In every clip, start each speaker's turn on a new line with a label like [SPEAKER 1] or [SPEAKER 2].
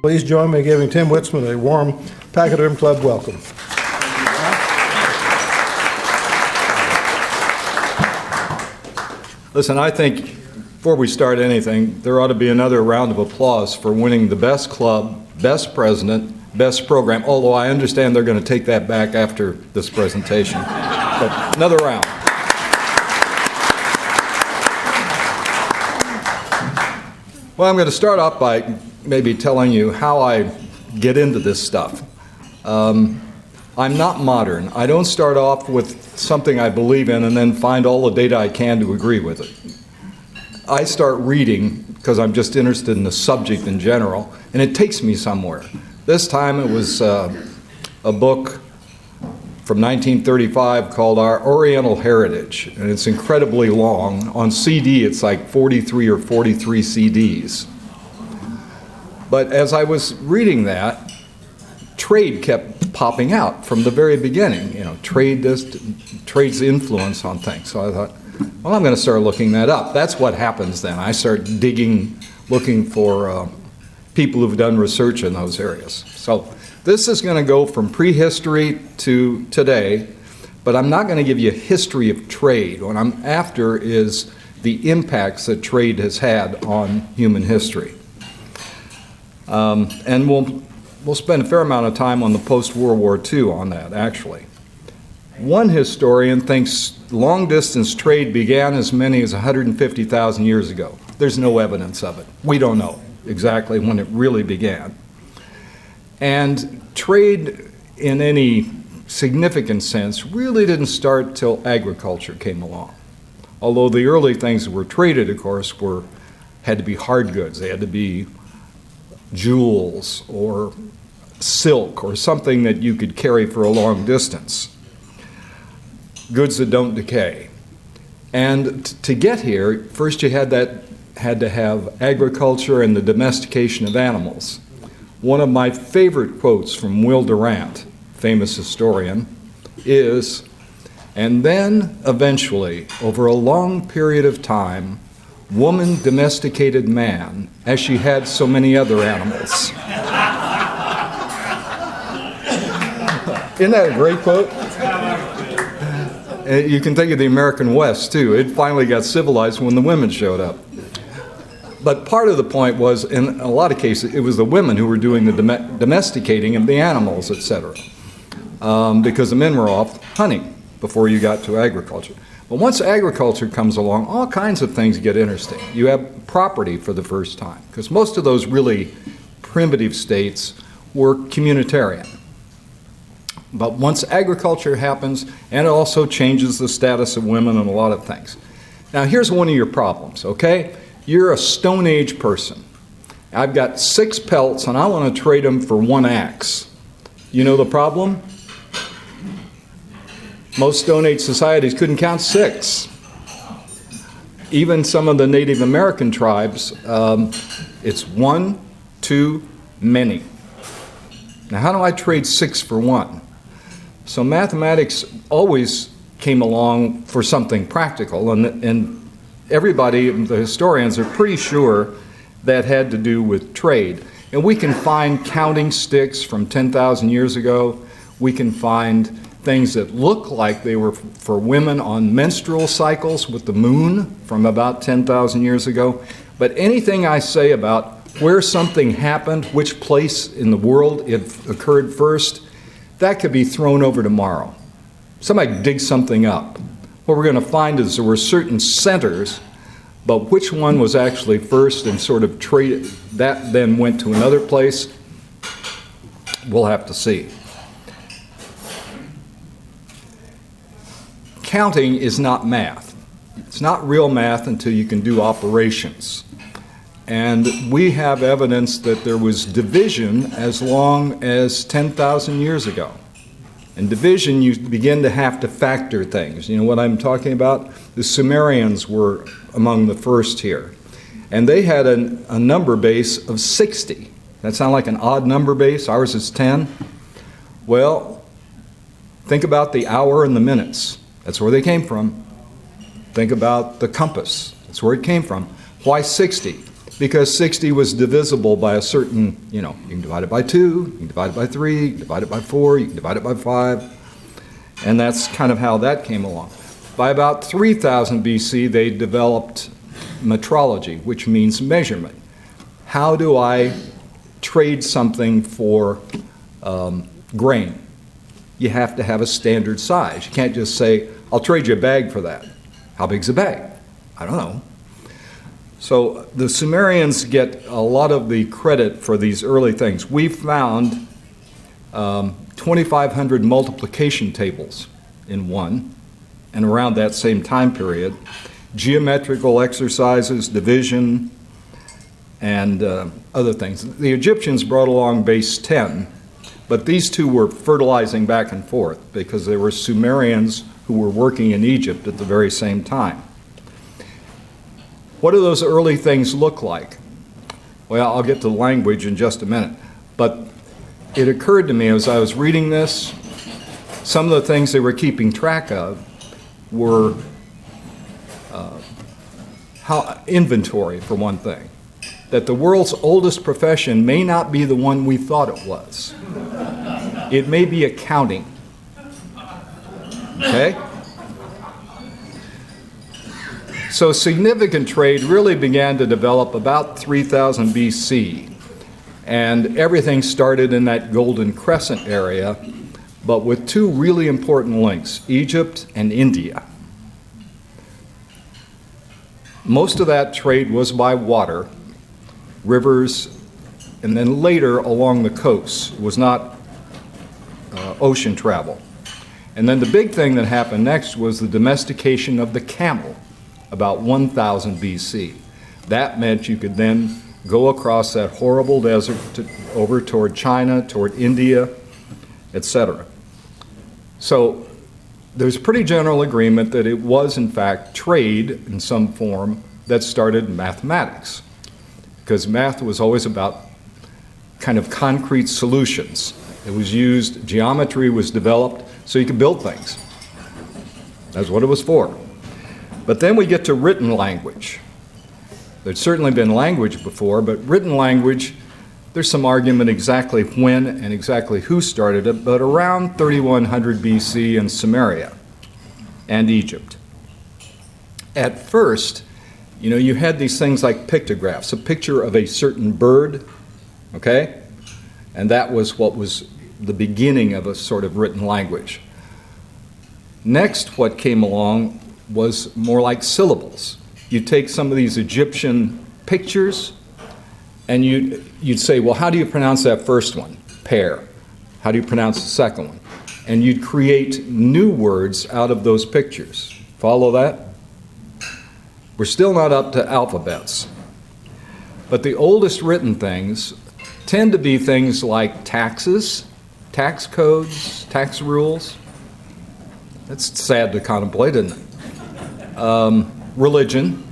[SPEAKER 1] Please join me in giving Tim Witsman a warm Pachyderm Club welcome.
[SPEAKER 2] Listen, I think before we start anything, there ought to be another round of applause for winning the best club, best president, best program, although I understand they're going to take that back after this presentation. But another round. Well, I'm going to start off by maybe telling you how I get into this stuff. I'm not modern. I don't start off with something I believe in and then find all the data I can to agree with it. I start reading because I'm just interested in the subject in general, and it takes me somewhere. This time it was a book from 1935 called Our Oriental Heritage, and it's incredibly long. On CD, it's like 43 or 43 CDs. But as I was reading that, trade kept popping out from the very beginning. You know, trade's influence on things. So I thought, well, I'm going to start looking that up. That's what happens then. I start digging, looking for people who've done research in those areas. So this is going to go from prehistory to today, but I'm not going to give you a history of trade. What I'm after is the impacts that trade has had on human history. And we'll spend a fair amount of time on the post-World War II on that, actually. One historian thinks long-distance trade began as many as 150,000 years ago. There's no evidence of it. We don't know exactly when it really began. And trade, in any significant sense, really didn't start till agriculture came along. Although the early things that were traded, of course, had to be hard goods. They had to be jewels or silk or something that you could carry for a long distance. Goods that don't decay. And to get here, first you had to have agriculture and the domestication of animals. One of my favorite quotes from Will Durant, famous historian, is, "And then eventually, over a long period of time, woman domesticated man as she had so many other animals." Isn't that a great quote? You can think of the American West, too. It finally got civilized when the women showed up. But part of the point was, in a lot of cases, it was the women who were doing the domesticating of the animals, etc. Because the men were off hunting before you got to agriculture. But once agriculture comes along, all kinds of things get interesting. You have property for the first time, because most of those really primitive states were communitarian. But once agriculture happens, and it also changes the status of women and a lot of things. Now here's one of your problems, okay? You're a Stone Age person. I've got 6 pelts and I want to trade them for 1 axe. You know the problem? Most Stone Age societies couldn't count 6. Even some of the Native American tribes, it's 1, 2, many. Now how do I trade 6 for 1? So mathematics always came along for something practical, and everybody, the historians, are pretty sure that had to do with trade. And we can find counting sticks from 10,000 years ago. We can find things that look like they were for women on menstrual cycles with the moon from about 10,000 years ago. But anything I say about where something happened, which place in the world it occurred first, that could be thrown over tomorrow. Somebody dig something up. What we're going to find is there were certain centers, but which one was actually first and sort of traded, that then went to another place, we'll have to see. Counting is not math. It's not real math until you can do operations. And we have evidence that there was division as long as 10,000 years ago. In division, you begin to have to factor things. You know what I'm talking about? The Sumerians were among the first here. And they had a number base of 60. That sound like an odd number base? Ours is 10. Well, think about the hour and the minutes. That's where they came from. Think about the compass. That's where it came from. Why 60? Because 60 was divisible by a certain, you can divide it by 2, you can divide it by 3, you can divide it by 4, you can divide it by 5. And that's kind of how that came along. By about 3000 BC, they developed metrology, which means measurement. How do I trade something for grain? You have to have a standard size. You can't just say, I'll trade you a bag for that. How big's a bag? I don't know. So the Sumerians get a lot of the credit for these early things. We found 2,500 multiplication tables in one, and around that same time period, geometrical exercises, division, and other things. The Egyptians brought along base 10, but these two were fertilizing back and forth because there were Sumerians who were working in Egypt at the very same time. What do those early things look like? Well, I'll get to the language in just a minute, but it occurred to me as I was reading this, some of the things they were keeping track of were inventory, for one thing. That the world's oldest profession may not be the one we thought it was. It may be accounting. Okay? So significant trade really began to develop about 3000 BC. And everything started in that Golden Crescent area, but with two really important links, Egypt and India. Most of that trade was by water, rivers, and then later along the coast. It was not ocean travel. And then the big thing that happened next was the domestication of the camel, about 1000 BC. That meant you could then go across that horrible desert over toward China, toward India, etc. So there's pretty general agreement that it was, in fact, trade in some form that started mathematics, because math was always about kind of concrete solutions. It was used, geometry was developed so you could build things. That's what it was for. But then we get to written language. There'd certainly been language before, but written language, there's some argument exactly when and exactly who started it, but around 3100 BC in Sumeria and Egypt. At first, you had these things like pictographs, a picture of a certain bird, okay? And that was what was the beginning of a sort of written language. Next, what came along was more like syllables. You take some of these Egyptian pictures and you'd say, well, how do you pronounce that first one? Pear. How do you pronounce the second one? And you'd create new words out of those pictures. Follow that? We're still not up to alphabets. But the oldest written things tend to be things like taxes, tax codes, tax rules. That's sad to contemplate, isn't it? Religion,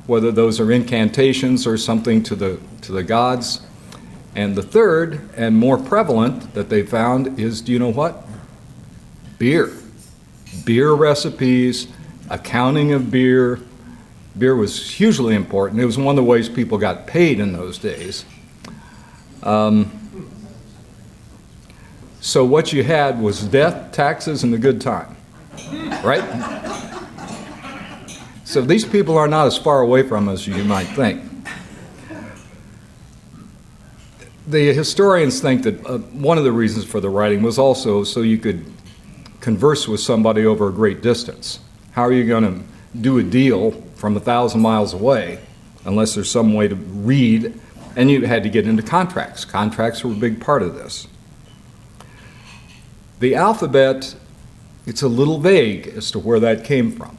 [SPEAKER 2] whether those are incantations or something to the gods. And the third and more prevalent that they found is, do you know what? Beer. Beer recipes, accounting of beer. Beer was hugely important. It was one of the ways people got paid in those days. So what you had was death, taxes, and the good time, right? So these people are not as far away from us as you might think. The historians think that one of the reasons for the writing was also so you could converse with somebody over a great distance. How are you going to do a deal from 1,000 miles away unless there's some way to read? And you had to get into contracts. Contracts were a big part of this. The alphabet, it's a little vague as to where that came from.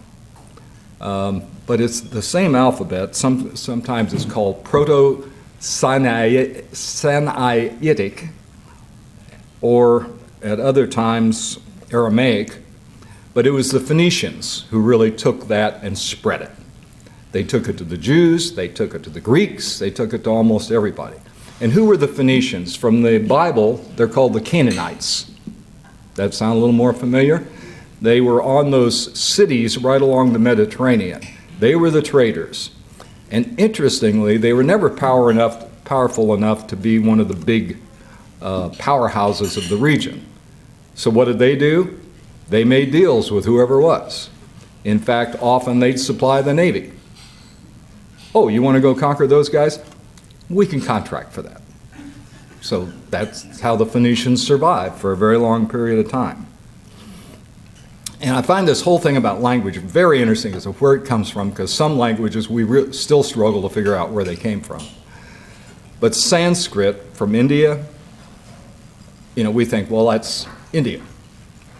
[SPEAKER 2] But it's the same alphabet. Sometimes it's called Proto-Sinaitic, or at other times Aramaic. But it was the Phoenicians who really took that and spread it. They took it to the Jews, they took it to the Greeks, they took it to almost everybody. And who were the Phoenicians? From the Bible, they're called the Canaanites. That sound a little more familiar? They were on those cities right along the Mediterranean. They were the traders. And interestingly, they were never powerful enough to be one of the big powerhouses of the region. So what did they do? They made deals with whoever was. In fact, often they'd supply the Navy. Oh, you want to go conquer those guys? We can contract for that. So that's how the Phoenicians survived for a very long period of time. And I find this whole thing about language very interesting as to where it comes from, because some languages we still struggle to figure out where they came from. But Sanskrit from India, we think, well, that's India.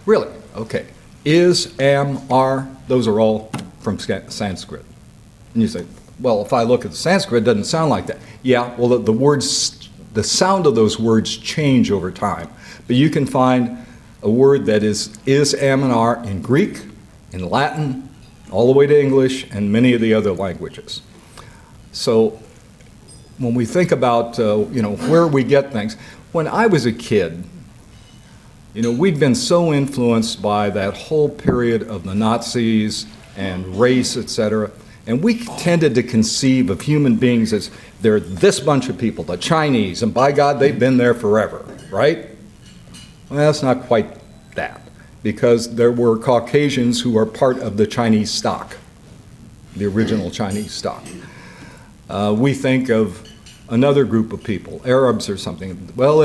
[SPEAKER 2] Really? Okay. Is, am, are, those are all from Sanskrit. And you say, well, if I look at the Sanskrit, it doesn't sound like that. Yeah, well, the words, the sound of those words change over time. But you can find a word that is, am, and are in Greek, in Latin, all the way to English, and many of the other languages. So when we think about, where we get things, when I was a kid, we'd been so influenced by that whole period of the Nazis and race, etc., and we tended to conceive of human beings as they're this bunch of people, the Chinese, and by God, they've been there forever, right? Well, that's not quite that, because there were Caucasians who are part of the Chinese stock, the original Chinese stock. We think of another group of people, Arabs or something. Well,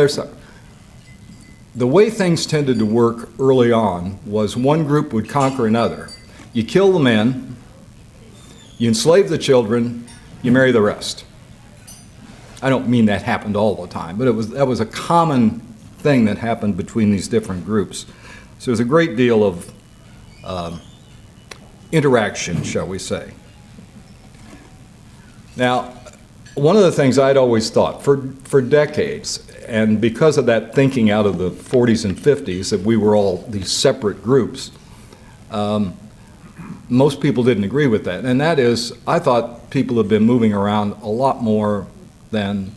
[SPEAKER 2] the way things tended to work early on was one group would conquer another. You kill the men, you enslave the children, you marry the rest. I don't mean that happened all the time, but that was a common thing that happened between these different groups. So there's a great deal of interaction, shall we say. Now, one of the things I'd always thought for decades, and because of that thinking out of the 40s and 50s that we were all these separate groups, most people didn't agree with that. And that is, I thought people have been moving around a lot more than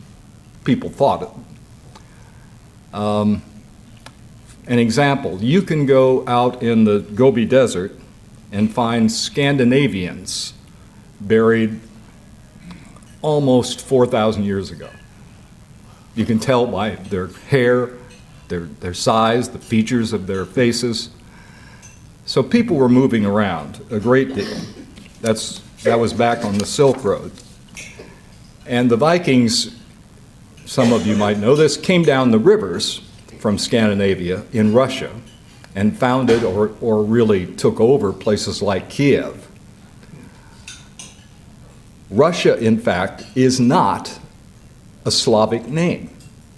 [SPEAKER 2] people thought. An example, you can go out in the Gobi Desert and find Scandinavians buried almost 4,000 years ago. You can tell by their hair, their size, the features of their faces. So people were moving around a great deal. That was back on the Silk Road. And the Vikings, some of you might know this, came down the rivers from Scandinavia in Russia and founded or really took over places like Kiev. Russia, in fact, is not a Slavic name.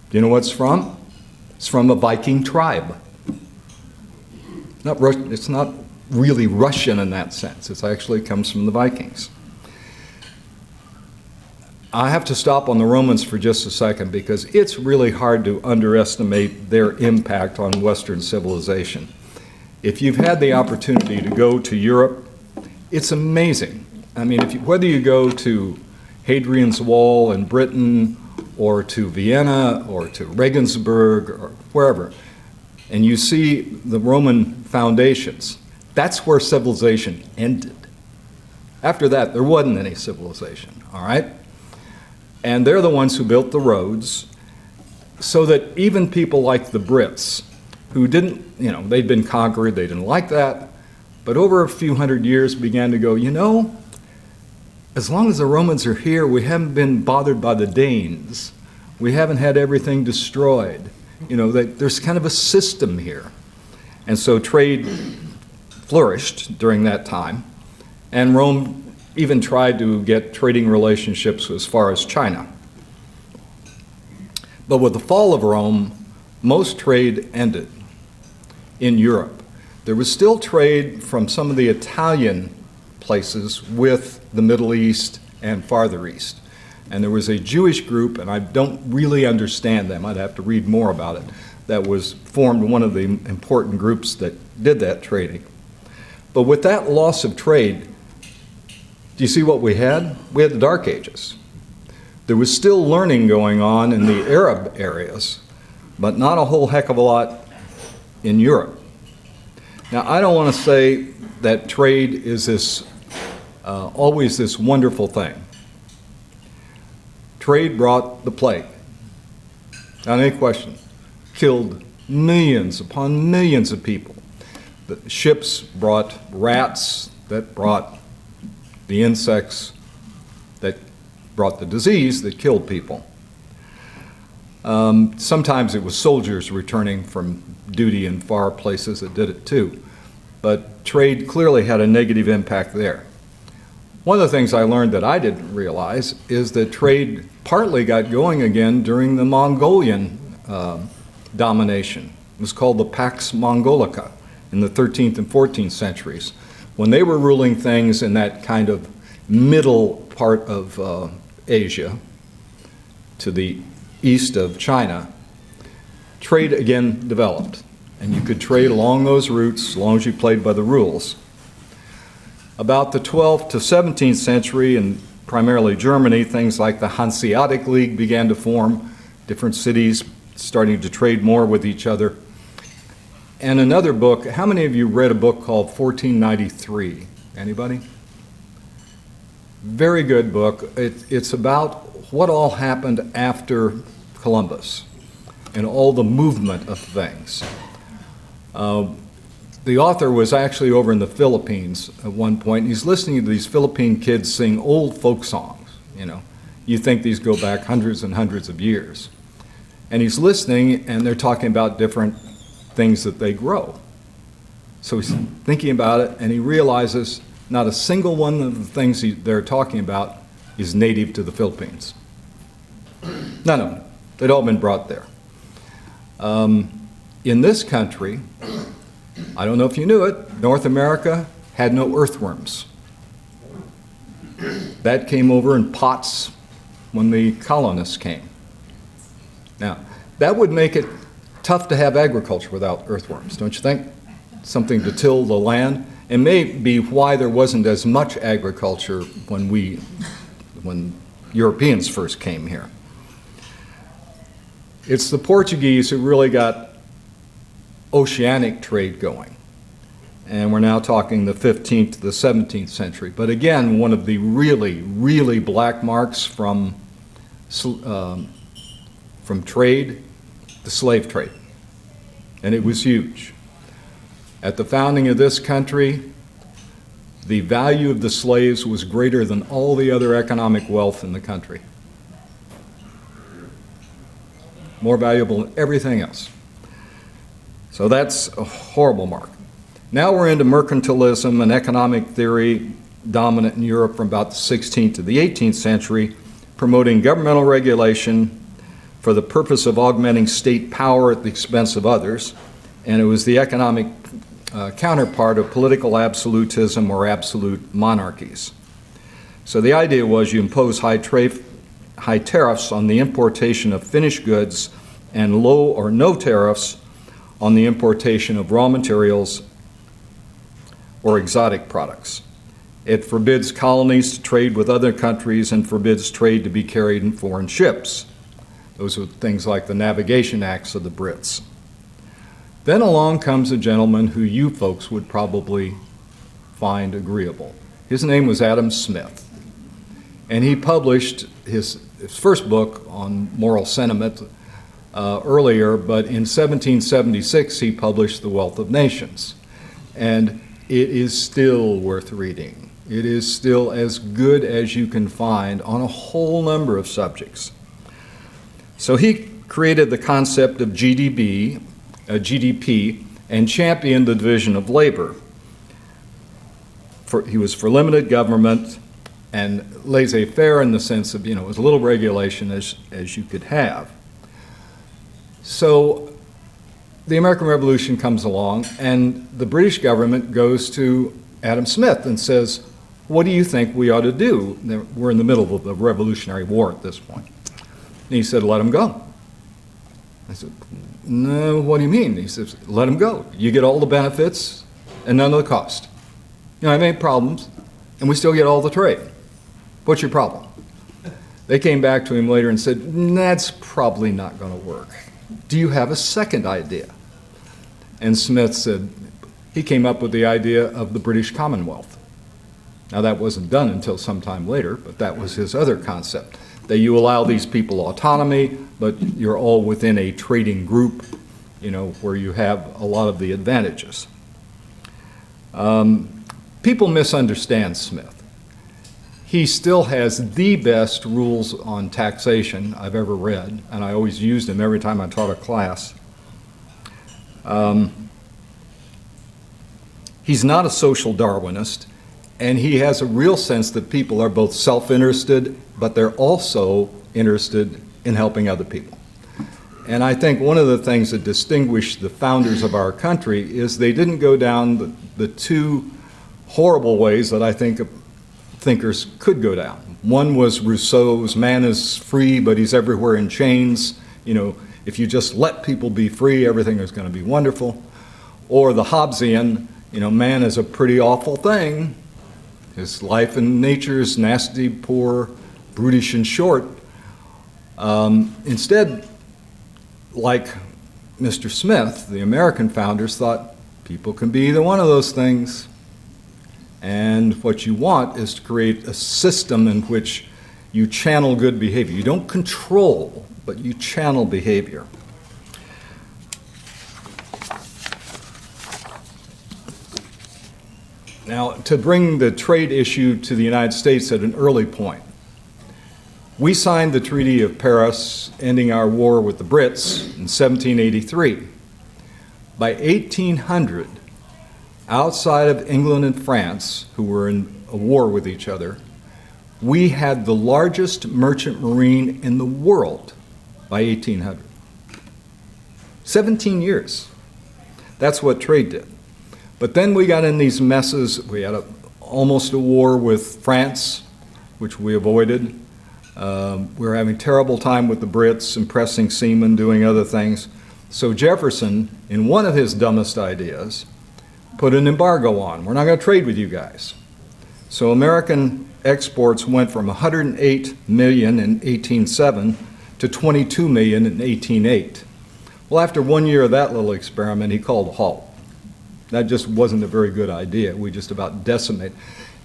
[SPEAKER 2] Do you know what it's from? It's from a Viking tribe. It's not really Russian in that sense. It actually comes from the Vikings. I have to stop on the Romans for just a second because it's really hard to underestimate their impact on Western civilization. If you've had the opportunity to go to Europe, it's amazing. I mean, whether you go to Hadrian's Wall in Britain or to Vienna or to Regensburg or wherever, and you see the Roman foundations, that's where civilization ended. After that, there wasn't any civilization, all right? And they're the ones who built the roads so that even people like the Brits, who didn't, they'd been conquered, they didn't like that, but over a few hundred years began to go, as long as the Romans are here, we haven't been bothered by the Danes. We haven't had everything destroyed. There's kind of a system here. And so trade flourished during that time, and Rome even tried to get trading relationships as far as China. But with the fall of Rome, most trade ended in Europe. There was still trade from some of the Italian places with the Middle East and farther east. And there was a Jewish group, and I don't really understand them, I'd have to read more about it, that was formed one of the important groups that did that trading. But with that loss of trade, do you see what we had? We had the Dark Ages. There was still learning going on in the Arab areas, but not a whole heck of a lot in Europe. Now, I don't want to say that trade is always this wonderful thing. Trade brought the plague. Not any question. Killed millions upon millions of people. The ships brought rats that brought the insects that brought the disease that killed people. Sometimes it was soldiers returning from duty in far places that did it too. But trade clearly had a negative impact there. One of the things I learned that I didn't realize is that trade partly got going again during the Mongolian domination. It was called the Pax Mongolica in the 13th and 14th centuries. When they were ruling things in that kind of middle part of Asia to the east of China, trade again developed. And you could trade along those routes as long as you played by the rules. About the 12th to 17th century, and primarily Germany, things like the Hanseatic League began to form, different cities starting to trade more with each other. And another book, how many of you read a book called 1493? Anybody? Very good book. It's about what all happened after Columbus and all the movement of things. The author was actually over in the Philippines at one point, and he's listening to these Philippine kids sing old folk songs. You know, you think these go back hundreds and hundreds of years. And he's listening, and they're talking about different things that they grow. So he's thinking about it, and he realizes not a single one of the things they're talking about is native to the Philippines. None of them. They'd all been brought there. In this country, I don't know if you knew it, North America had no earthworms. That came over in pots when the colonists came. Now, that would make it tough to have agriculture without earthworms, don't you think? Something to till the land. It may be why there wasn't as much agriculture when Europeans first came here. It's the Portuguese who really got oceanic trade going. And we're now talking the 15th to the 17th century. But again, one of the really, really black marks from trade, the slave trade. And it was huge. At the founding of this country, the value of the slaves was greater than all the other economic wealth in the country. More valuable than everything else. So that's a horrible mark. Now we're into mercantilism and economic theory dominant in Europe from about the 16th to the 18th century, promoting governmental regulation for the purpose of augmenting state power at the expense of others. And it was the economic counterpart of political absolutism or absolute monarchies. So the idea was you impose high tariffs on the importation of finished goods and low or no tariffs on the importation of raw materials or exotic products. It forbids colonies to trade with other countries and forbids trade to be carried in foreign ships. Those are things like the Navigation Acts of the Brits. Then along comes a gentleman who you folks would probably find agreeable. His name was Adam Smith. And he published his first book on moral sentiment earlier, but in 1776 he published The Wealth of Nations. And it is still worth reading. It is still as good as you can find on a whole number of subjects. So he created the concept of GDP, and championed the division of labor. He was for limited government and laissez-faire in the sense of, as little regulation as you could have. So the American Revolution comes along, and the British government goes to Adam Smith and says, what do you think we ought to do? We're in the middle of the Revolutionary War at this point. And he said, let him go. I said, no, what do you mean? He says, let him go. You get all the benefits and none of the cost. I made problems, and we still get all the trade. What's your problem? They came back to him later and said, that's probably not going to work. Do you have a second idea? And Smith said, he came up with the idea of the British Commonwealth. Now that wasn't done until some time later, but that was his other concept. that you allow these people autonomy, but you're all within a trading group, where you have a lot of the advantages. People misunderstand Smith. He still has the best rules on taxation I've ever read, and I always used them every time I taught a class. He's not a social Darwinist, and he has a real sense that people are both self-interested, but they're also interested in helping other people. And I think one of the things that distinguished the founders of our country is they didn't go down the two horrible ways that I think thinkers could go down. One was Rousseau's man is free, but he's everywhere in chains. If you just let people be free, everything is going to be wonderful. Or the Hobbesian, man is a pretty awful thing. His life and nature is nasty, poor, brutish, and short. Instead, like Mr. Smith, the American founders thought people can be either one of those things. And what you want is to create a system in which you channel good behavior. You don't control, but you channel behavior. Now, to bring the trade issue to the United States at an early point, we signed the Treaty of Paris, ending our war with the Brits in 1783. By 1800, outside of England and France, who were in a war with each other, we had the largest merchant marine in the world by 1800. 17 years. That's what trade did. But then we got in these messes. We had almost a war with France, which we avoided. We were having a terrible time with the Brits, impressing seamen, doing other things. So Jefferson, in one of his dumbest ideas, put an embargo on. We're not going to trade with you guys. So American exports went from 108 million in 1807 to 22 million in 1808. Well, after 1 year of that little experiment, he called a halt. That just wasn't a very good idea. We just about decimated.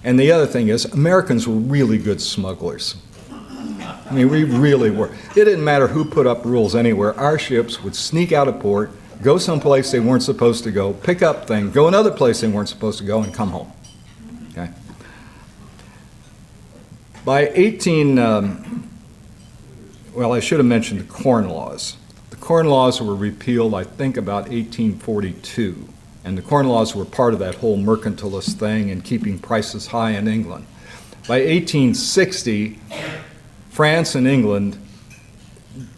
[SPEAKER 2] And the other thing is, Americans were really good smugglers. I mean, we really were. It didn't matter who put up rules anywhere. Our ships would sneak out of port, go someplace they weren't supposed to go, pick up things, go another place they weren't supposed to go, and come home. Okay? By I should have mentioned the Corn Laws. The Corn Laws were repealed, I think, about 1842. And the Corn Laws were part of that whole mercantilist thing and keeping prices high in England. By 1860, France and England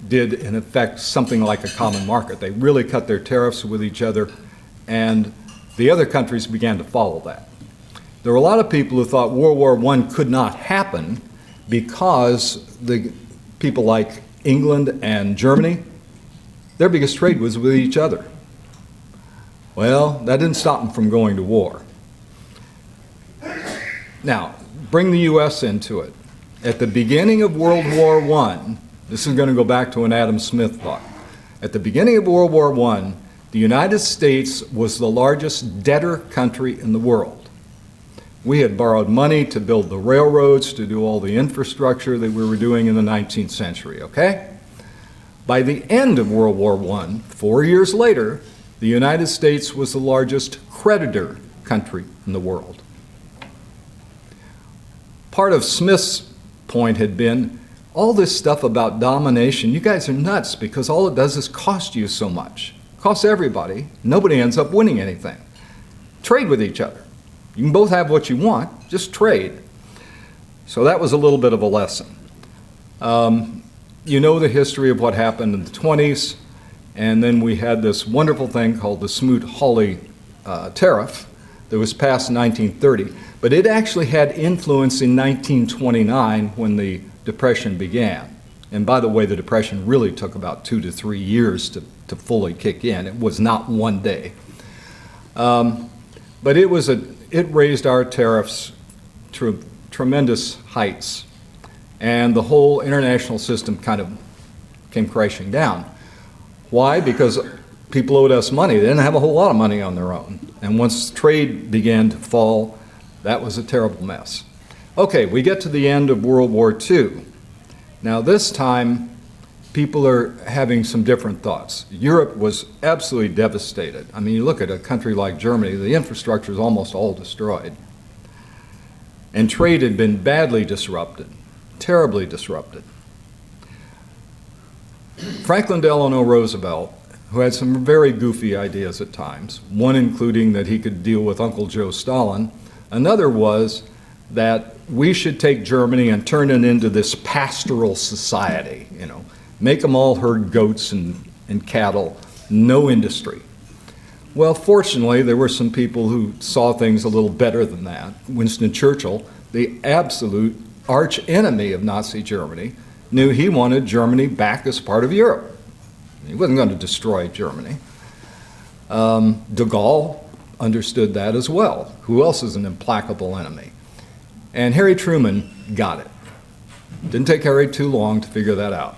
[SPEAKER 2] did, in effect, something like a common market. They really cut their tariffs with each other, and the other countries began to follow that. There were a lot of people who thought World War I could not happen because the people like England and Germany, their biggest trade was with each other. Well, that didn't stop them from going to war. Now, bring the U.S. into it. At the beginning of World War I, this is going to go back to an Adam Smith thought. At the beginning of World War I, the United States was the largest debtor country in the world. We had borrowed money to build the railroads, to do all the infrastructure that we were doing in the 19th century, okay? By the end of World War I, 4 years later, the United States was the largest creditor country in the world. Part of Smith's point had been, all this stuff about domination, you guys are nuts because all it does is cost you so much. It costs everybody. Nobody ends up winning anything. Trade with each other. You can both have what you want, just trade. So that was a little bit of a lesson. You know the history of what happened in the 20s. And then we had this wonderful thing called the Smoot-Hawley tariff that was passed in 1930. But it actually had influence in 1929 when the Depression began. And by the way, the Depression really took about 2 to 3 years to fully kick in. It was not one day. But it raised our tariffs to tremendous heights. And the whole international system kind of came crashing down. Why? Because people owed us money. They didn't have a whole lot of money on their own. And once trade began to fall, that was a terrible mess. Okay, we get to the end of World War II. Now this time, people are having some different thoughts. Europe was absolutely devastated. I mean, you look at a country like Germany, the infrastructure is almost all destroyed. And trade had been badly disrupted, terribly disrupted. Franklin Delano Roosevelt, who had some very goofy ideas at times, one including that he could deal with Uncle Joe Stalin, another was that we should take Germany and turn it into this pastoral society, make them all herd goats and cattle, no industry. Well, fortunately, there were some people who saw things a little better than that. Winston Churchill, the absolute arch enemy of Nazi Germany, knew he wanted Germany back as part of Europe. He wasn't going to destroy Germany. De Gaulle understood that as well. Who else is an implacable enemy? And Harry Truman got it. Didn't take Harry too long to figure that out.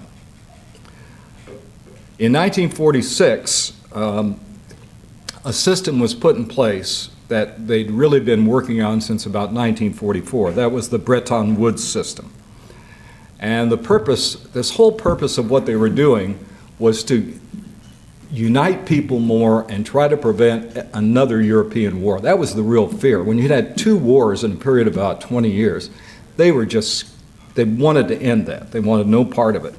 [SPEAKER 2] In 1946, a system was put in place that they'd really been working on since about 1944. That was the Bretton Woods system. And this whole purpose of what they were doing was to unite people more and try to prevent another European war. That was the real fear. When you had two wars in a period of about 20 years, they wanted to end that. They wanted no part of it.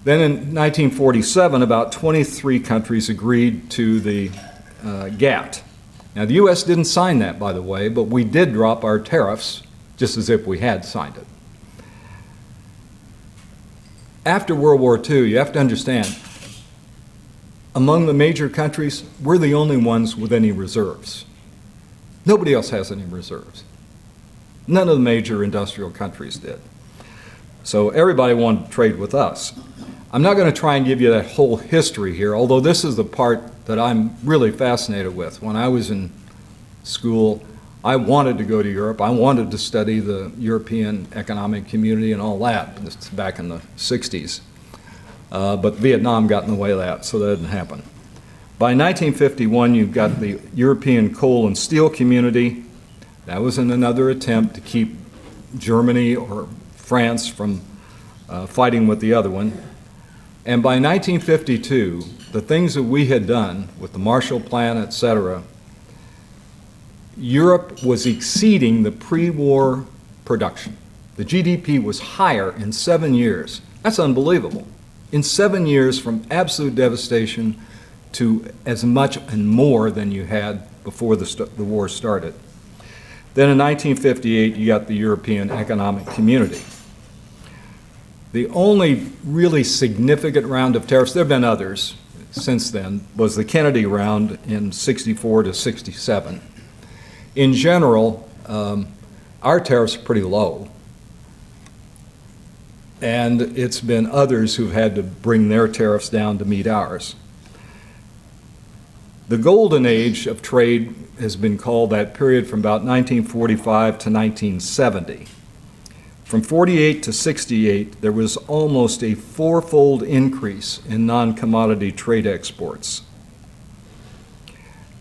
[SPEAKER 2] Then in 1947, about 23 countries agreed to the GATT. Now, the U.S. didn't sign that, by the way, but we did drop our tariffs just as if we had signed it. After World War II, you have to understand, among the major countries, we're the only ones with any reserves. Nobody else has any reserves. None of the major industrial countries did. So everybody wanted to trade with us. I'm not going to try and give you that whole history here, although this is the part that I'm really fascinated with. When I was in school, I wanted to go to Europe. I wanted to study the European economic community and all that. This is back in the 60s. But Vietnam got in the way of that, so that didn't happen. By 1951, you've got the European coal and steel community. That was in another attempt to keep Germany or France from fighting with the other one. And by 1952, the things that we had done with the Marshall Plan, et cetera, Europe was exceeding the pre-war production. The GDP was higher in 7 years. That's unbelievable. In 7 years, from absolute devastation to as much and more than you had before the war started. Then in 1958, you got the European Economic Community. The only really significant round of tariffs, there have been others since then, was the Kennedy round in 64 to 67. In general, our tariffs are pretty low. And it's been others who've had to bring their tariffs down to meet ours. The golden age of trade has been called that period from about 1945 to 1970. From 48 to 68, there was almost a fourfold increase in non-commodity trade exports.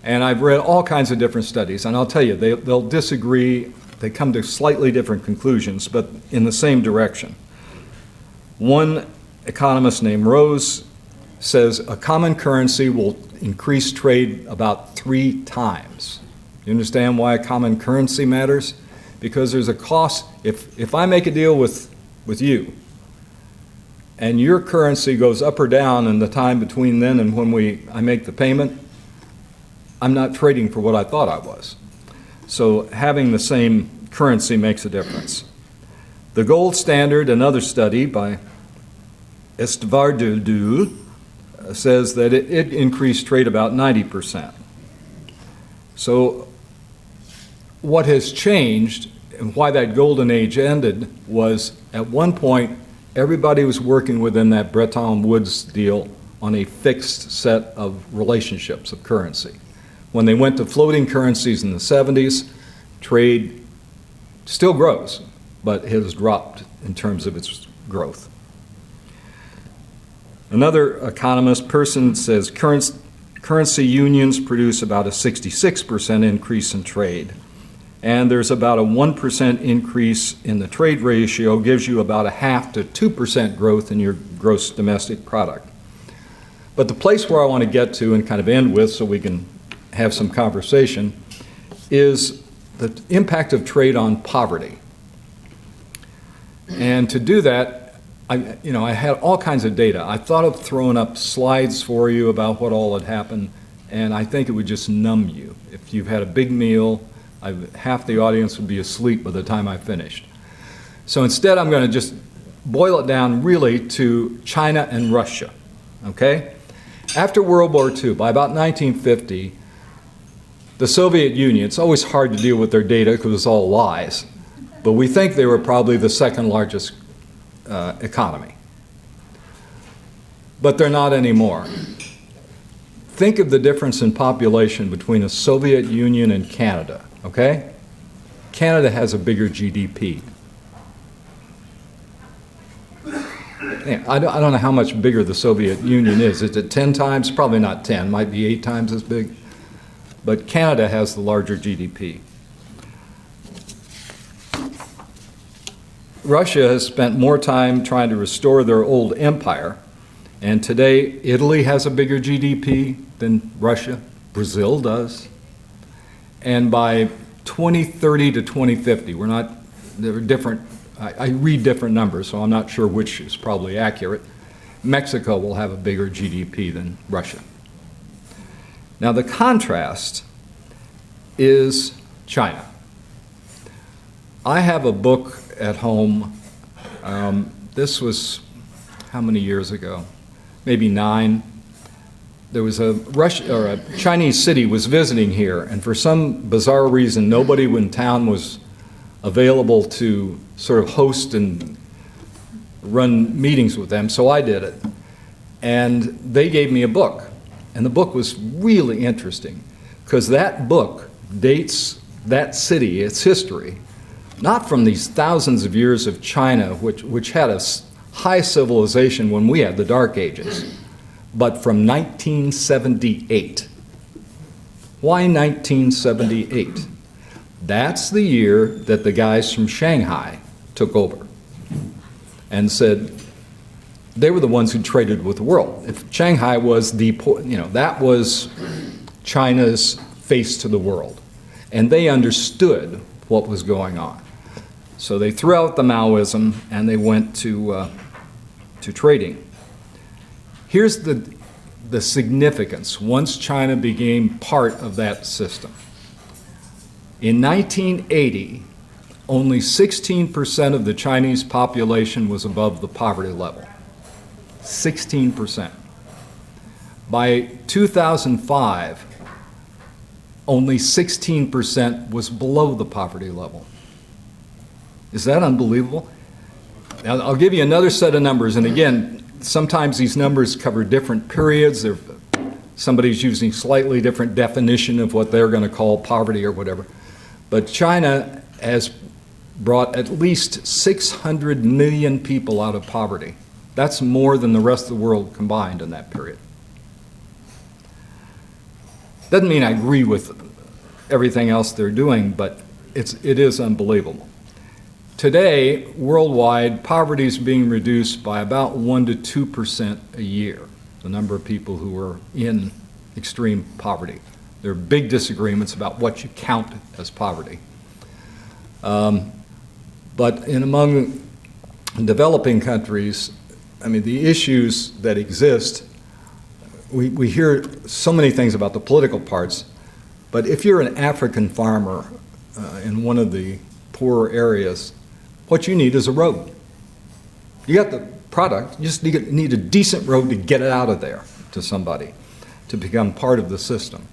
[SPEAKER 2] And I've read all kinds of different studies, and I'll tell you, they'll disagree. They come to slightly different conclusions, but in the same direction. One economist named Rose says a common currency will increase trade about 3 times. You understand why a common currency matters? Because there's a cost. If I make a deal with you, and your currency goes up or down in the time between then and when I make the payment, I'm not trading for what I thought I was. So having the same currency makes a difference. The gold standard, another study by Estevardou, says that it increased trade about 90%. So what has changed and why that golden age ended was at one point everybody was working within that Bretton Woods deal on a fixed set of relationships of currency. When they went to floating currencies in the 70s, trade still grows, but it has dropped in terms of its growth. Another economist person says currency unions produce about a 66% increase in trade. and there's about a 1% increase in the trade ratio, gives you about a 0.5 to 2% growth in your gross domestic product. But the place where I want to get to and kind of end with so we can have some conversation is the impact of trade on poverty. And to do that, I had all kinds of data. I thought of throwing up slides for you about what all had happened, and I think it would just numb you. If you've had a big meal, half the audience would be asleep by the time I finished. So instead, I'm going to just boil it down really to China and Russia, okay? After World War II, by about 1950, the Soviet Union, it's always hard to deal with their data because it's all lies, but we think they were probably the second largest economy. But they're not anymore. Think of the difference in population between the Soviet Union and Canada, okay? Canada has a bigger GDP. Yeah, I don't know how much bigger the Soviet Union is. Is it 10 times? Probably not 10, might be 8 times as big. But Canada has the larger GDP. Russia has spent more time trying to restore their old empire, and today Italy has a bigger GDP than Russia. Brazil does. And by 2030 to 2050, there are different, I read different numbers, so I'm not sure which is probably accurate. Mexico will have a bigger GDP than Russia. Now the contrast is China. I have a book at home. This was how many years ago? Maybe 9. There was a Chinese city was visiting here, and for some bizarre reason, nobody in town was available to sort of host and run meetings with them, so I did it. And they gave me a book, and the book was really interesting because that book dates that city, its history, not from these thousands of years of China, which had a high civilization when we had the Dark Ages, but from 1978. Why 1978? That's the year that the guys from Shanghai took over and said they were the ones who traded with the world. If Shanghai was that was China's face to the world, and they understood what was going on. So they threw out the Maoism and they went to trading. Here's the significance once China became part of that system. In 1980, only 16% of the Chinese population was above the poverty level. 16%. By 2005, only 16% was below the poverty level. Is that unbelievable? Now, I'll give you another set of numbers, and again, sometimes these numbers cover different periods. Somebody's using slightly different definition of what they're going to call poverty or whatever. But China has brought at least 600 million people out of poverty. That's more than the rest of the world combined in that period. Doesn't mean I agree with everything else they're doing, but it is unbelievable. Today, worldwide, poverty is being reduced by about 1% to 2% a year, the number of people who are in extreme poverty. There are big disagreements about what you count as poverty. But among developing countries, I mean, the issues that exist, we hear so many things about the political parts, but if you're an African farmer in one of the poorer areas, what you need is a road. You got the product, you just need a decent road to get it out of there to somebody, to become part of the system.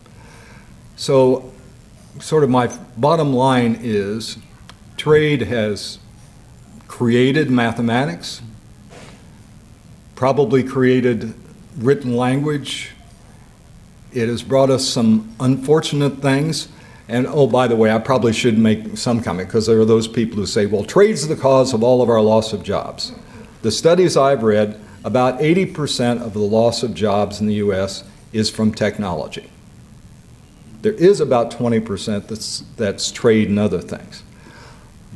[SPEAKER 2] So sort of my bottom line is trade has created mathematics, probably created written language. It has brought us some unfortunate things. And oh, by the way, I probably should make some comment because there are those people who say, well, trade's the cause of all of our loss of jobs. The studies I've read, about 80% of the loss of jobs in the U.S. is from technology. There is about 20% that's trade and other things.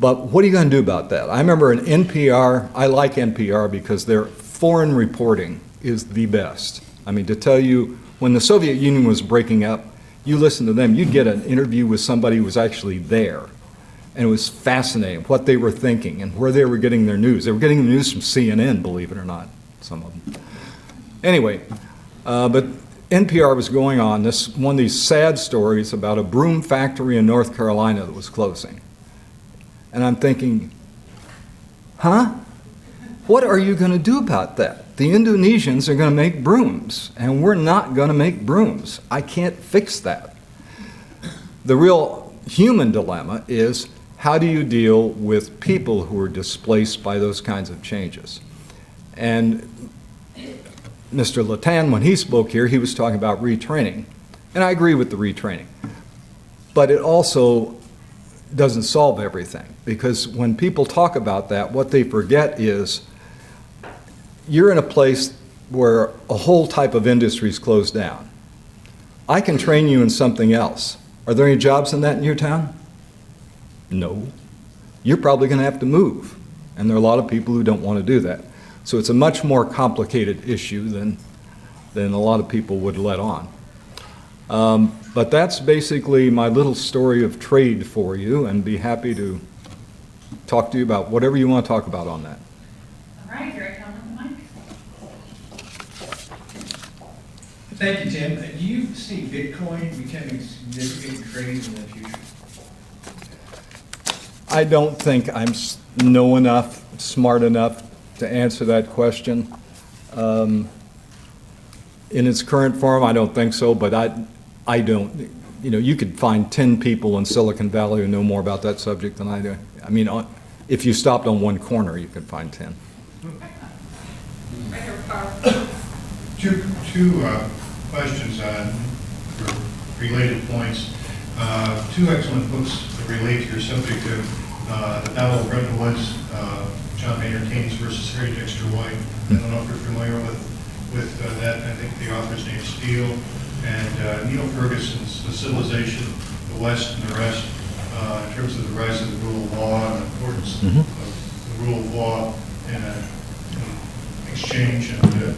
[SPEAKER 2] But what are you going to do about that? I remember in NPR, I like NPR because their foreign reporting is the best. I mean, to tell you, when the Soviet Union was breaking up, you listen to them, you'd get an interview with somebody who was actually there. And it was fascinating what they were thinking and where they were getting their news. They were getting the news from CNN, believe it or not, some of them. Anyway, but NPR was going on one of these sad stories about a broom factory in North Carolina that was closing. And I'm thinking, huh? What are you going to do about that? The Indonesians are going to make brooms, and we're not going to make brooms. I can't fix that. The real human dilemma is, how do you deal with people who are displaced by those kinds of changes? And Mr. Latan, when he spoke here, he was talking about retraining. And I agree with the retraining. But it also doesn't solve everything, because when people talk about that, what they forget is you're in a place where a whole type of industry is closed down. I can train you in something else. Are there any jobs in that in your town? No. You're probably going to have to move. And there are a lot of people who don't want to do that. So it's a much more complicated issue than a lot of people would let on. But that's basically my little story of trade for you, and be happy to talk to you about whatever you want to talk about on that.
[SPEAKER 3] All right, here I come with the mic.
[SPEAKER 4] Thank you, Tim. Do you see Bitcoin becoming a significant trade in the future?
[SPEAKER 2] I don't think I'm know enough, smart enough to answer that question. In its current form, I don't think so, but I don't, you could find 10 people in Silicon Valley who know more about that subject than I do. I mean, if you stopped on one corner, you could find 10.
[SPEAKER 5] Two questions on related points. Two excellent books that relate to your subject of The Battle of Bretton Woods, John Maynard Keynes versus Harry Dexter White. I don't know if you're familiar with that. I think the author's name is Steele. And Neil Ferguson's The Civilization, the West and the Rest, in terms of the rise of the rule of law and the importance of the rule of law in exchange. And you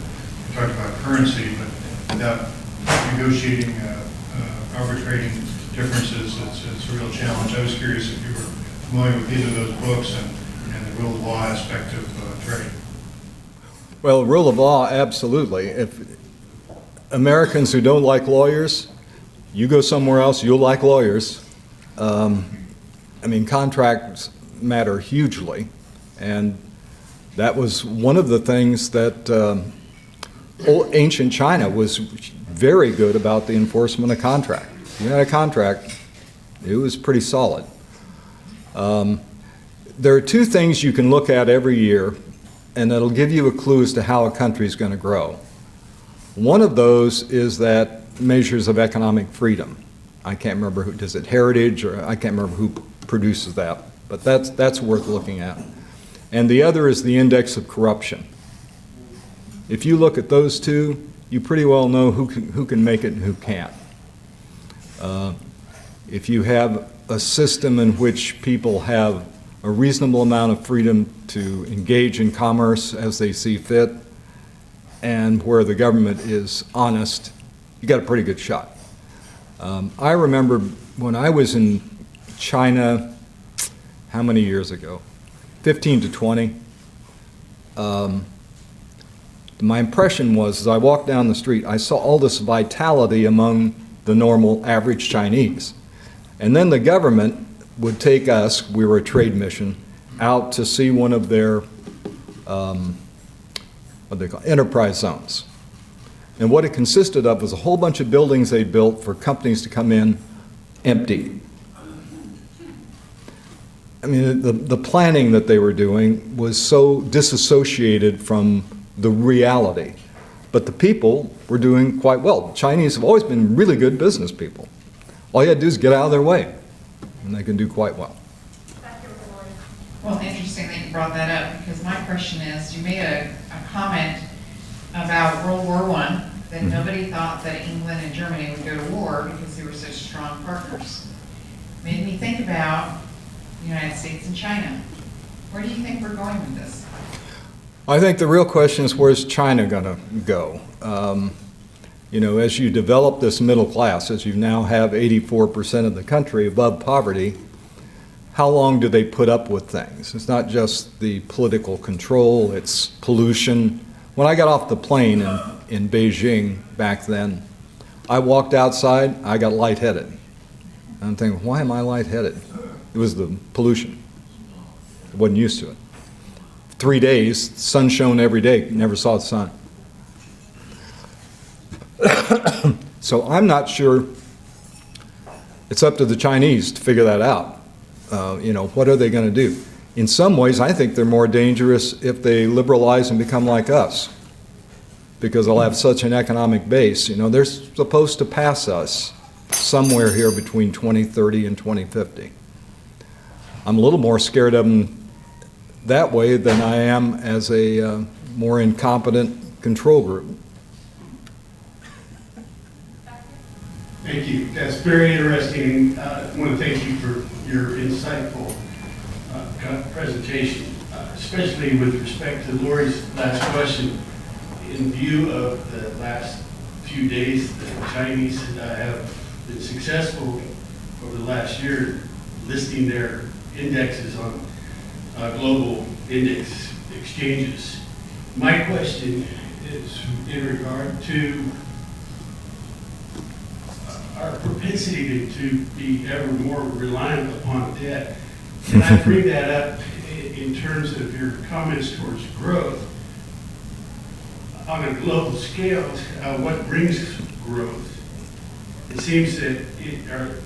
[SPEAKER 5] talked about currency, but without negotiating, arbitrating differences, it's a real challenge. I was curious if you were familiar with either of those books and the rule of law aspect of trade.
[SPEAKER 2] Well, rule of law, absolutely. If Americans who don't like lawyers, you go somewhere else, you'll like lawyers. I mean, contracts matter hugely, and that was one of the things that ancient China was very good about, the enforcement of contract. If you had a contract, it was pretty solid. There are two things you can look at every year, and that'll give you a clue as to how a country is going to grow. One of those is that measures of economic freedom. I can't remember who does it, Heritage, or I can't remember who produces that, but that's worth looking at. And the other is the index of corruption. If you look at those two, you pretty well know who can make it and who can't. If you have a system in which people have a reasonable amount of freedom to engage in commerce as they see fit, and where the government is honest, you got a pretty good shot. I remember when I was in China, how many years ago? 15 to 20. My impression was, as I walked down the street, I saw all this vitality among the normal average Chinese. And then the government would take us, we were a trade mission, out to see one of their what they call enterprise zones. And what it consisted of was a whole bunch of buildings they built for companies to come in empty. I mean, the planning that they were doing was so disassociated from the reality. But the people were doing quite well. The Chinese have always been really good business people. All you had to do is get out of their way, and they can do quite well.
[SPEAKER 3] Well, interesting that you brought that up, because my question is, you made a comment about World War I that nobody thought that England and Germany would go to war because they were such strong partners. Made me think about the United States and China. Where do you think we're going with this?
[SPEAKER 2] I think the real question is, where's China going to go? As you develop this middle class, as you now have 84% of the country above poverty, how long do they put up with things? It's not just the political control, it's pollution. When I got off the plane in Beijing back then, I walked outside, I got lightheaded. And I'm thinking, why am I lightheaded? It was the pollution. I wasn't used to it. 3 days, sun shone every day, never saw the sun. So I'm not sure, it's up to the Chinese to figure that out. What are they going to do? In some ways, I think they're more dangerous if they liberalize and become like us, because they'll have such an economic base. They're supposed to pass us somewhere here between 2030 and 2050. I'm a little more scared of them that way than I am as a more incompetent control group.
[SPEAKER 6] Thank you. That's very interesting. I want to thank you for your insightful presentation, especially with respect to Lori's last question. In view of the last few days, the Chinese have been successful over the last year listing their indexes on global index exchanges. My question is in regard to our propensity to be ever more reliant upon debt. And I bring that up in terms of your comments towards growth. On a global scale, what brings growth? It seems that our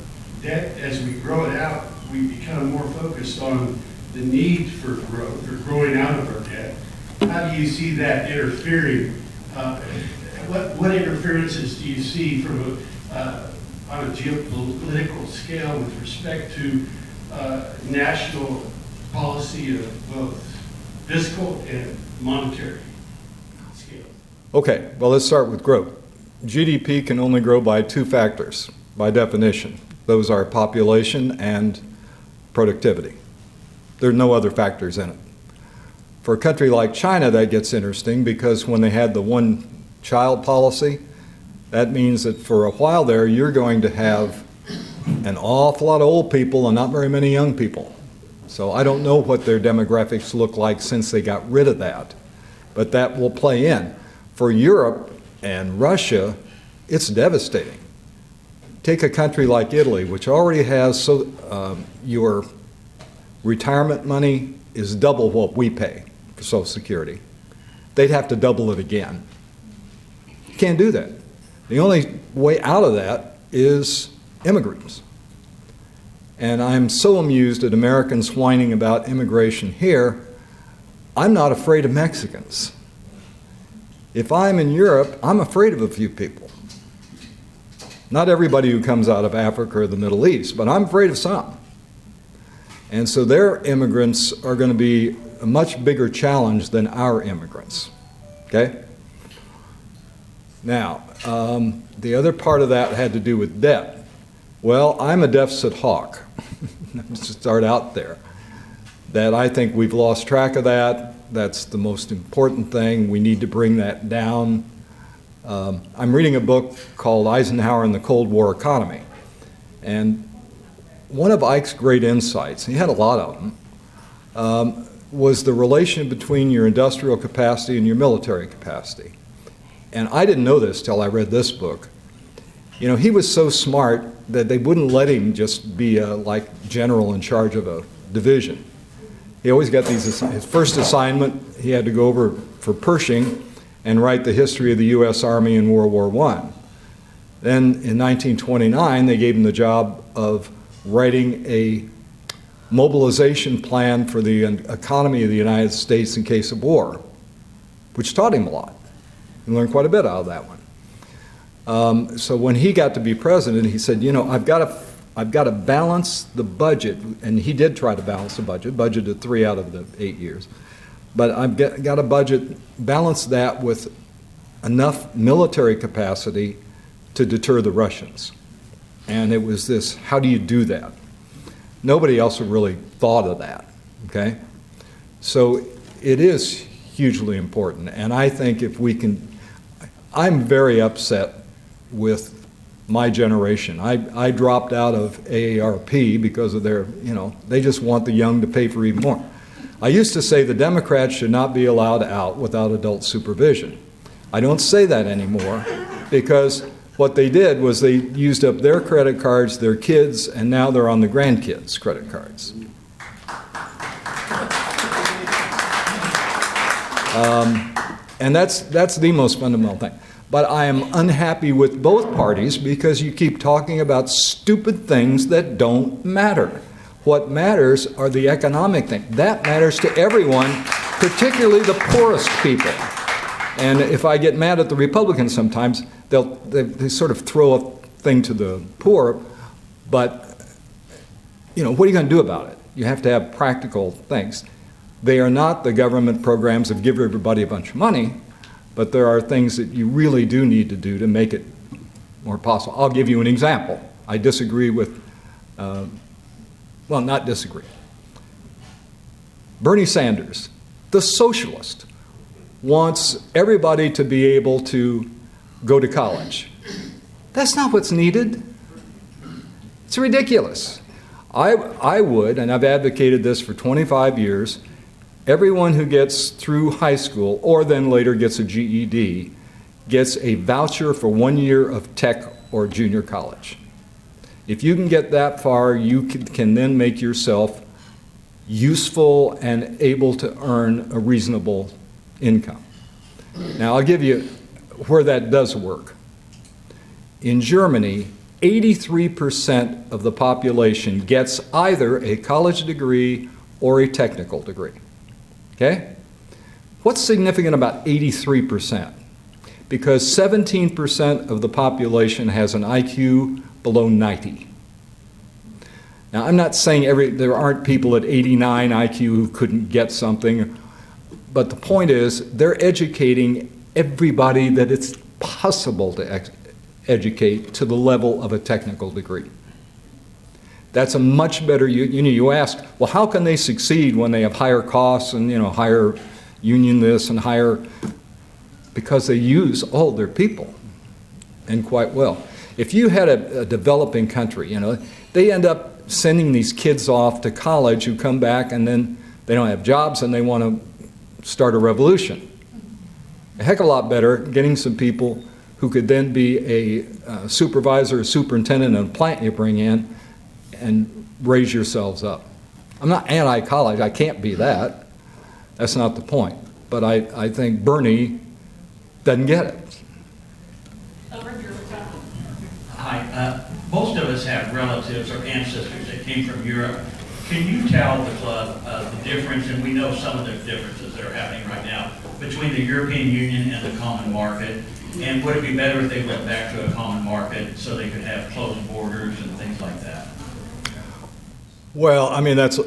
[SPEAKER 6] debt, as we grow it out, we become more focused on the need for growth or growing out of our debt. How do you see that interfering? What interferences do you see from on a geopolitical scale with respect to national policy of both fiscal and monetary scale?
[SPEAKER 2] Okay, well, let's start with growth. GDP can only grow by two factors, by definition. Those are population and productivity. There are no other factors in it. For a country like China, that gets interesting because when they had the one-child policy, that means that for a while there, you're going to have an awful lot of old people and not very many young people. So I don't know what their demographics look like since they got rid of that, but that will play in. For Europe and Russia, it's devastating. Take a country like Italy, which already has your retirement money is double what we pay for Social Security. They'd have to double it again. You can't do that. The only way out of that is immigrants. And I'm so amused at Americans whining about immigration here. I'm not afraid of Mexicans. If I'm in Europe, I'm afraid of a few people. Not everybody who comes out of Africa or the Middle East, but I'm afraid of some. And so their immigrants are going to be a much bigger challenge than our immigrants. Okay? Now, the other part of that had to do with debt. Well, I'm a deficit hawk. Let's just start out there. That I think we've lost track of that. That's the most important thing. We need to bring that down. I'm reading a book called Eisenhower and the Cold War Economy. And one of Ike's great insights, and he had a lot of them, was the relation between your industrial capacity and your military capacity. And I didn't know this till I read this book. He was so smart that they wouldn't let him just be like general in charge of a division. He always got his first assignment, he had to go over for Pershing and write the history of the U.S. Army in World War I. Then in 1929, they gave him the job of writing a mobilization plan for the economy of the United States in case of war, which taught him a lot. He learned quite a bit out of that one. So when he got to be president, he said, I've got to balance the budget, and he did try to balance the budget, budgeted 3 out of the 8 years. But I've got to balance that with enough military capacity to deter the Russians. And it was this, how do you do that? Nobody else really thought of that, okay? So it is hugely important, and I think if we can, I'm very upset with my generation. I dropped out of AARP because of their, they just want the young to pay for even more. I used to say the Democrats should not be allowed out without adult supervision. I don't say that anymore because what they did was they used up their credit cards, their kids, and now they're on the grandkids' credit cards. And that's the most fundamental thing. But I am unhappy with both parties because you keep talking about stupid things that don't matter. What matters are the economic things. That matters to everyone, particularly the poorest people. And if I get mad at the Republicans sometimes, they sort of throw a thing to the poor, but what are you going to do about it? You have to have practical things. They are not the government programs that give everybody a bunch of money, but there are things that you really do need to do to make it more possible. I'll give you an example. I disagree with, not disagree. Bernie Sanders, the socialist, wants everybody to be able to go to college. That's not what's needed. It's ridiculous. I would, and I've advocated this for 25 years, everyone who gets through high school or then later gets a GED gets a voucher for 1 year of tech or junior college. If you can get that far, you can then make yourself useful and able to earn a reasonable income. Now, I'll give you where that does work. In Germany, 83% of the population gets either a college degree or a technical degree. Okay? What's significant about 83%? Because 17% of the population has an IQ below 90. Now, I'm not saying there aren't people at 89 IQ who couldn't get something, but the point is they're educating everybody that it's possible to educate to the level of a technical degree. That's a much better, you ask, well, how can they succeed when they have higher costs and, higher union this and higher, because they use all their people, and quite well. If you had a developing country, they end up sending these kids off to college who come back and then they don't have jobs and they want to start a revolution. A heck of a lot better getting some people who could then be a supervisor or superintendent in a plant you bring in and raise yourselves up. I'm not anti-college, I can't be that. That's not the point. But I think Bernie doesn't get it.
[SPEAKER 7] Hi, most of us have relatives or ancestors that came from Europe. Can you tell the club the difference, and we know some of the differences that are happening right now, between the European Union and the common market? And would it be better if they went back to a common market so they could have closed borders and things like that?
[SPEAKER 2] Well, I mean, that's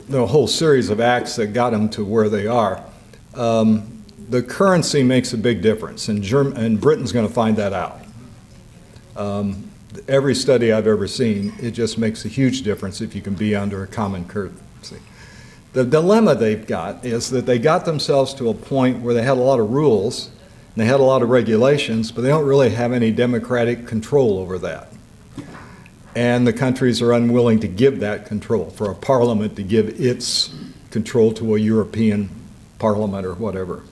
[SPEAKER 2] the whole series of acts that got them to where they are. The currency makes a big difference, and Britain's going to find that out. Every study I've ever seen, it just makes a huge difference if you can be under a common currency. The dilemma they've got is that they got themselves to a point where they had a lot of rules, and they had a lot of regulations, but they don't really have any democratic control over that. And the countries are unwilling to give that control, for a parliament to give its control to a European parliament or whatever.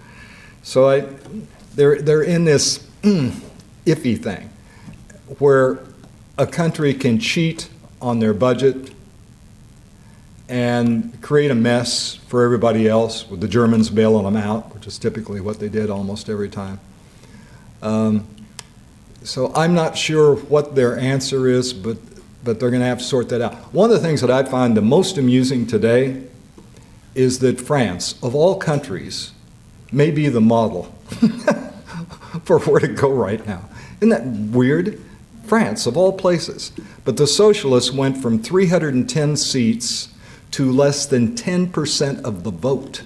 [SPEAKER 2] So they're in this iffy thing where a country can cheat on their budget and create a mess for everybody else, with the Germans bailing them out, which is typically what they did almost every time. So I'm not sure what their answer is, but they're going to have to sort that out. One of the things that I find the most amusing today is that France, of all countries, may be the model for where to go right now. Isn't that weird? France, of all places. But the socialists went from 310 seats to less than 10% of the vote.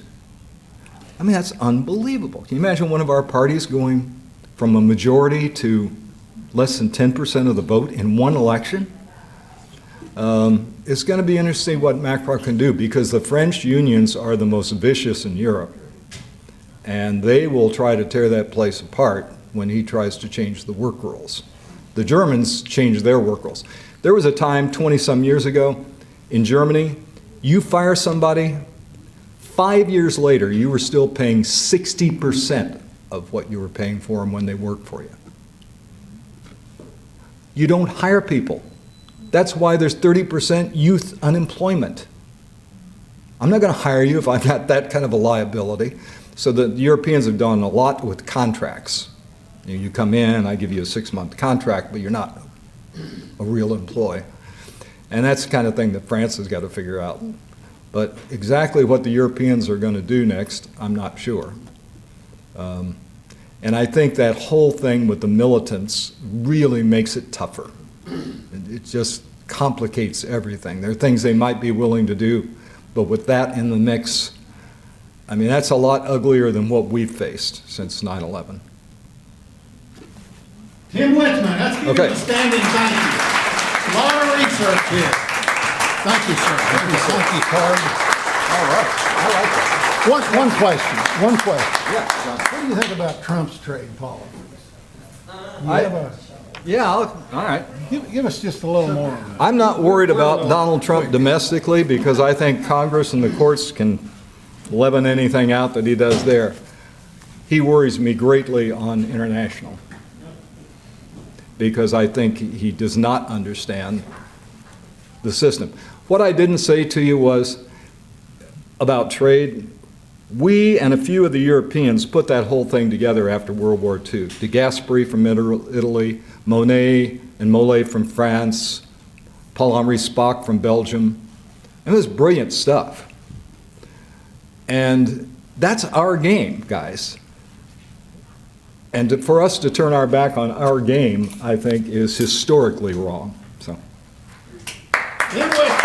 [SPEAKER 2] I mean, that's unbelievable. Can you imagine one of our parties going from a majority to less than 10% of the vote in one election. It's going to be interesting what Macron can do, because the French unions are the most vicious in Europe, and they will try to tear that place apart when he tries to change the work rules. The Germans changed their work rules. There was a time 20-some years ago in Germany, you fire somebody, 5 years later, you were still paying 60% of what you were paying for them when they worked for you. You don't hire people. That's why there's 30% youth unemployment. I'm not going to hire you if I've got that kind of a liability. So the Europeans have done a lot with contracts. You come in, I give you a 6-month contract, but you're not a real employee. And that's the kind of thing that France has got to figure out. But exactly what the Europeans are going to do next, I'm not sure. And I think that whole thing with the militants really makes it tougher. It just complicates everything. There are things they might be willing to do, but with that in the mix, I mean, that's a lot uglier than what we've faced since 9/11.
[SPEAKER 8] Tim Witsman, let's give
[SPEAKER 2] Okay.
[SPEAKER 8] him a standing thank you. A lot of research here. Thank you, sir.
[SPEAKER 1] Thank you, card.
[SPEAKER 2] All right, I like that.
[SPEAKER 1] One question.
[SPEAKER 2] Yeah.
[SPEAKER 1] What do you think about Trump's trade policies? You
[SPEAKER 2] I-
[SPEAKER 1] have a-
[SPEAKER 2] Yeah, all right.
[SPEAKER 1] Give us just a little more on that.
[SPEAKER 2] I'm not worried about Donald Trump domestically, because I think Congress and the courts can leaven anything out that he does there. He worries me greatly on international, because I think he does not understand the system. What I didn't say to you was about trade. We and a few of the Europeans put that whole thing together after World War II. De Gasperi from Italy, Monet and Mollet from France, Paul-Henri Spaak from Belgium. And it was brilliant stuff. And that's our game, guys. And for us to turn our back on our game, I think, is historically wrong. So.
[SPEAKER 8] Tim Witsman.